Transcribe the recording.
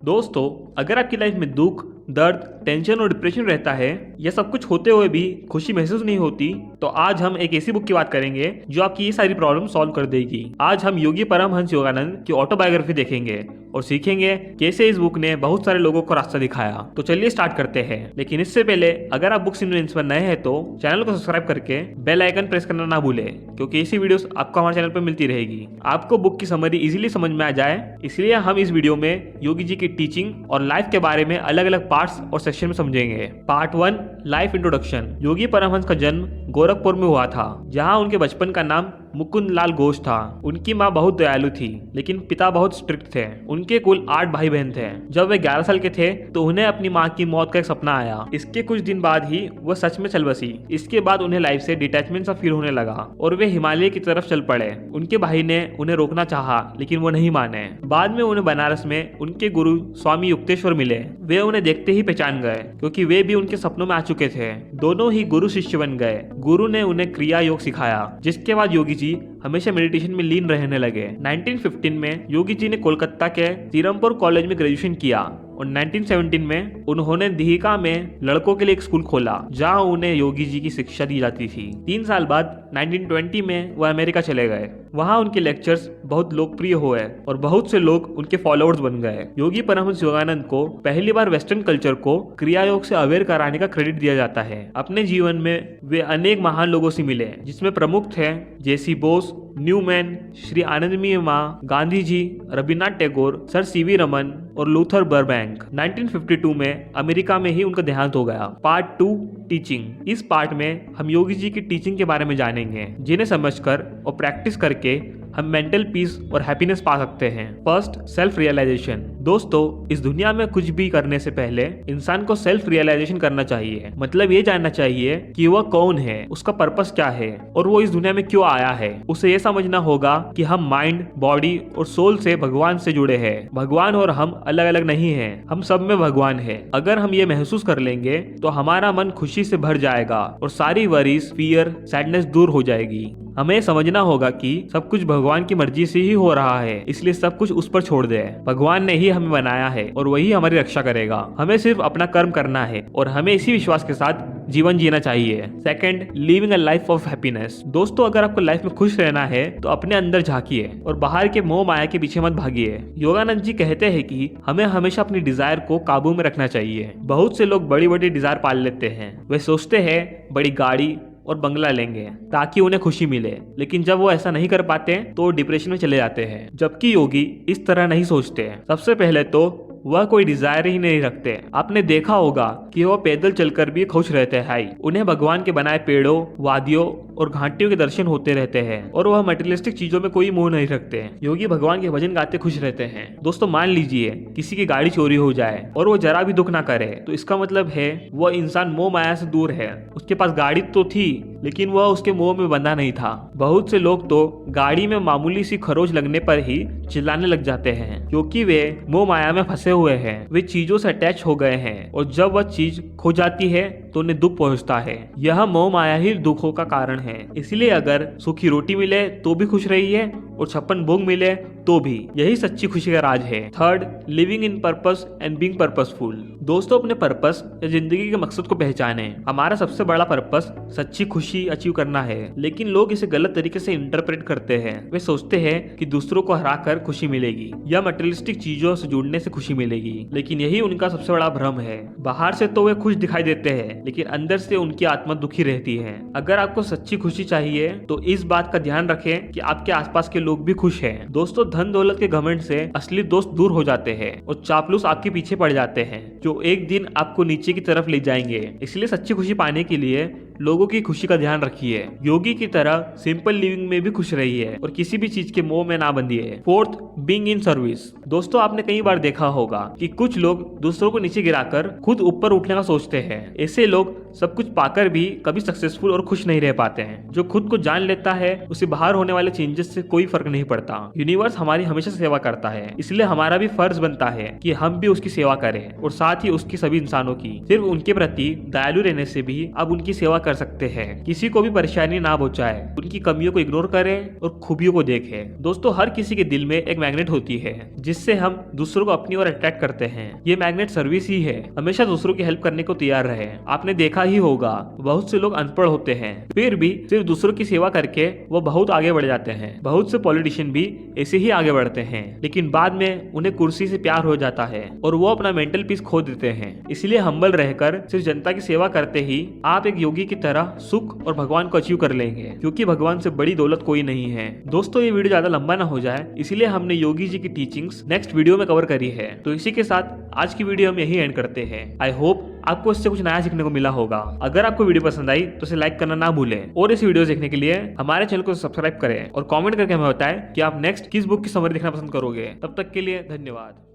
दोस्तों, अगर आपकी लाइफ में दुख, दर्द, टेंशन और डिप्रेशन रहता है, यह सब कुछ होते हुए भी खुशी महसूस नहीं होती, तो आज हम एक ऐसी बुक की बात करेंगे जो आपकी ये सारी प्रॉब्लम सॉल्व कर देगी। आज हम योगी परमहंस योगानंद की ऑटोबायोग्राफी देखेंगे और सीखेंगे कैसे इस बुक ने बहुत सारे लोगों को रास्ता दिखाया। तो चलिए स्टार्ट करते हैं। लेकिन इससे पहले अगर आप बुक्स इन्फ्लुएंस पर नए हैं तो चैनल को सब्सक्राइब करके बेल आइकन प्रेस करना ना भूलें, क्योंकि ऐसी वीडियोस आपको हमारे चैनल पर मिलती रहेगी। आपको बुक की समरी इजीली समझ में आ जाए, इसलिए हम इस वीडियो में योगी जी की टीचिंग और लाइफ के बारे में अलग अलग पार्ट्स और सेक्शन में समझेंगे। Part 1, life introduction. Yogi Paramhansa का जन्म गोरखपुर में हुआ था, जहां उनके बचपन का नाम मुकुंद लाल घोष था। उनकी माँ बहुत दयालु थी, लेकिन पिता बहुत स्ट्रिक्ट थे। उनके कुल 8 भाई बहन थे। जब वे 11 साल के थे तो उन्हें अपनी माँ की मौत का एक सपना आया। इसके कुछ दिन बाद ही वह सच में चल बसी। इसके बाद उन्हें लाइफ से डिटैचमेंट सा फील होने लगा और वे हिमालय की तरफ चल पड़े। उनके भाई ने उन्हें रोकना चाहा, लेकिन वो नहीं माने। बाद में उन्हें बनारस में उनके गुरु स्वामी युक्तेश्वर मिले। वे उन्हें देखते ही पहचान गए, क्योंकि वे भी उनके सपनों में आ चुके थे। दोनों ही गुरु शिष्य बन गए। गुरु ने उन्हें क्रिया योग सिखाया, जिसके बाद योगी जी हमेशा मेडिटेशन में लीन रहने लगे। 1915 में योगी जी ने कोलकाता के तिरुमपुर कॉलेज में ग्रेजुएशन किया और 1917 में उन्होंने दीहिका में लड़कों के लिए एक स्कूल खोला, जहां उन्हें योगी जी की शिक्षा दी जाती थी। 3 साल बाद 1920 में वह अमेरिका चले गए। वहां उनके लेक्चर्स बहुत लोकप्रिय हुए और बहुत से लोग उनके फॉलोअर्स बन गए। योगी परमहंस योगानंद को पहली बार वेस्टर्न कल्चर को क्रिया योग से अवेयर कराने का क्रेडिट दिया जाता है। अपने जीवन में वे अनेक महान लोगों से मिले, जिसमें प्रमुख थे जेसी बोस, न्यूमैन, श्री आनंदमयी माँ, गांधी जी, रविन्द्रनाथ टैगोर, सर सीवी रमन और लूथर बर्बैंक। 1952 में अमेरिका में ही उनका देहांत हो गया। Part 2, teaching. इस पार्ट में हम योगी जी की टीचिंग के बारे में जानेंगे, जिन्हें समझकर और प्रैक्टिस करके हम मेंटल पीस और हैप्पीनेस पा सकते हैं। First, self realization. दोस्तों, इस दुनिया में कुछ भी करने से पहले इंसान को सेल्फ रियलाइजेशन करना चाहिए। मतलब ये जानना चाहिए कि वह कौन है, उसका पर्पस क्या है और वो इस दुनिया में क्यों आया है। उसे ये समझना होगा कि हम माइंड, बॉडी और सोल से भगवान से जुड़े हैं। भगवान और हम अलग अलग नहीं हैं, हम सब में भगवान है। अगर हम ये महसूस कर लेंगे तो हमारा मन खुशी से भर जाएगा और सारी वरीज, फियर, सैडनेस दूर हो जाएगी। हमें समझना होगा कि सब कुछ भगवान की मर्जी से ही हो रहा है, इसलिए सब कुछ उस पर छोड़ दे। भगवान ने ही हमें बनाया है और वही हमारी रक्षा करेगा। हमें सिर्फ अपना कर्म करना है और हमें इसी विश्वास के साथ जीवन जीना चाहिए। Second, living a life of happiness. दोस्तों, अगर आपको लाइफ में खुश रहना है तो अपने अंदर झांकिए और बाहर के मोह माया के पीछे मत भागिए। योगानंद जी कहते हैं कि हमें हमेशा अपनी डिजायर को काबू में रखना चाहिए। बहुत से लोग बड़ी बड़ी डिजायर पाल लेते हैं। वे सोचते हैं बड़ी गाड़ी और बंगला लेंगे ताकि उन्हें खुशी मिले, लेकिन जब वो ऐसा नहीं कर पाते तो डिप्रेशन में चले जाते हैं। जबकि योगी इस तरह नहीं सोचते। सबसे पहले तो वह कोई डिजायर ही नहीं रखते। आपने देखा होगा कि वह पैदल चलकर भी खुश रहते हैं। उन्हें भगवान के बनाए पेड़ों, वादियों और घाटियों के दर्शन होते रहते हैं और वह मटेरियलिस्टिक चीजों में कोई मोह नहीं रखते। योगी भगवान के भजन गाते खुश रहते हैं। दोस्तों, मान लीजिए किसी की गाड़ी चोरी हो जाए और वो जरा भी दुख ना करे, तो इसका मतलब है वह इंसान मोह माया से दूर है। उसके पास गाड़ी तो थी, लेकिन वह उसके मोह में बंधा नहीं था। बहुत से लोग तो गाड़ी में मामूली सी खरोच लगने पर ही चिल्लाने लग जाते हैं, क्योंकि वे मोह माया में फंसे हुए हैं। वे चीजों से अटैच हो गए हैं और जब वह चीज खो जाती है तो उन्हें दुख पहुंचता है। यह मोह माया ही दुखों का कारण है। इसलिए अगर सूखी रोटी मिले तो भी खुश रहिए और 56 भोग मिले तो भी। यही सच्ची खुशी का राज है। Third, living in purpose and being purposeful. दोस्तों, अपने पर्पस या जिंदगी के मकसद को पहचाने। हमारा सबसे बड़ा पर्पस सच्ची खुशी अचीव करना है, लेकिन लोग इसे गलत तरीके से इंटरप्रेट करते हैं। वे सोचते हैं कि दूसरों को हराकर खुशी मिलेगी या मटेरियलिस्टिक चीजों से जुड़ने से खुशी मिलेगी, लेकिन यही उनका सबसे बड़ा भ्रम है। बाहर से तो वे खुश दिखाई देते हैं, लेकिन अंदर से उनकी आत्मा दुखी रहती है। अगर आपको सच्ची खुशी चाहिए तो इस बात का ध्यान रखें कि आपके आसपास के लोग भी खुश हैं। दोस्तों, धन दौलत के घमंड से असली दोस्त दूर हो जाते हैं और चापलूस आपके पीछे पड़ जाते हैं, जो एक दिन आपको नीचे की तरफ ले जाएंगे। इसलिए सच्ची खुशी पाने के लिए लोगों की खुशी का ध्यान रखिए। योगी की तरह सिंपल लिविंग में भी खुश रहिए और किसी भी चीज के मोह में ना बंधिए। Fourth, being in service. दोस्तों, आपने कई बार देखा होगा कि कुछ लोग दूसरों को नीचे गिराकर खुद ऊपर उठने का सोचते हैं। ऐसे लोग सब कुछ पाकर भी कभी सक्सेसफुल और खुश नहीं रह पाते हैं। जो खुद को जान लेता है, उसे बाहर होने वाले चेंजेस से कोई फर्क फर्क नहीं पड़ता। यूनिवर्स हमारी हमेशा सेवा करता है, इसलिए हमारा भी फर्ज बनता है कि हम भी उसकी सेवा करें और साथ ही उसकी सभी इंसानों की। सिर्फ उनके प्रति दयालु रहने से भी अब उनकी सेवा कर सकते हैं। किसी को भी परेशानी ना पहुंचाए, उनकी कमियों को इग्नोर करें और खूबियों को देखें। दोस्तों, हर किसी के दिल में एक मैग्नेट होती है जिससे हम दूसरों को अपनी ओर अट्रैक्ट करते हैं। ये मैग्नेट सर्विस ही है। हमेशा दूसरों की हेल्प करने को तैयार रहे। आपने देखा ही होगा, बहुत से लोग अनपढ़ होते हैं फिर भी सिर्फ दूसरों की सेवा करके वो बहुत आगे बढ़ जाते हैं। बहुत से पॉलिटिशियन भी ऐसे ही आगे बढ़ते हैं, लेकिन बाद में उन्हें कुर्सी से प्यार हो जाता है और वो अपना मेंटल पीस खो देते हैं। इसलिए हम्बल रहकर सिर्फ जनता की सेवा करते ही आप एक योगी की तरह सुख और भगवान को अचीव कर लेंगे, क्योंकि भगवान से बड़ी दौलत कोई नहीं है। दोस्तों, ये वीडियो ज्यादा लंबा ना हो जाए इसलिए हमने योगी जी की टीचिंग्स नेक्स्ट वीडियो में कवर करी है। तो इसी के साथ आज की वीडियो हम यही एंड करते हैं। आई होप आपको इससे कुछ नया सीखने को मिला होगा। अगर आपको वीडियो पसंद आई तो इसे लाइक करना ना भूलें और इस वीडियो देखने के लिए हमारे चैनल को सब्सक्राइब करें और कमेंट करके हमें बताएं कि आप नेक्स्ट किस बुक की समरी देखना पसंद करोगे। तब तक के लिए धन्यवाद।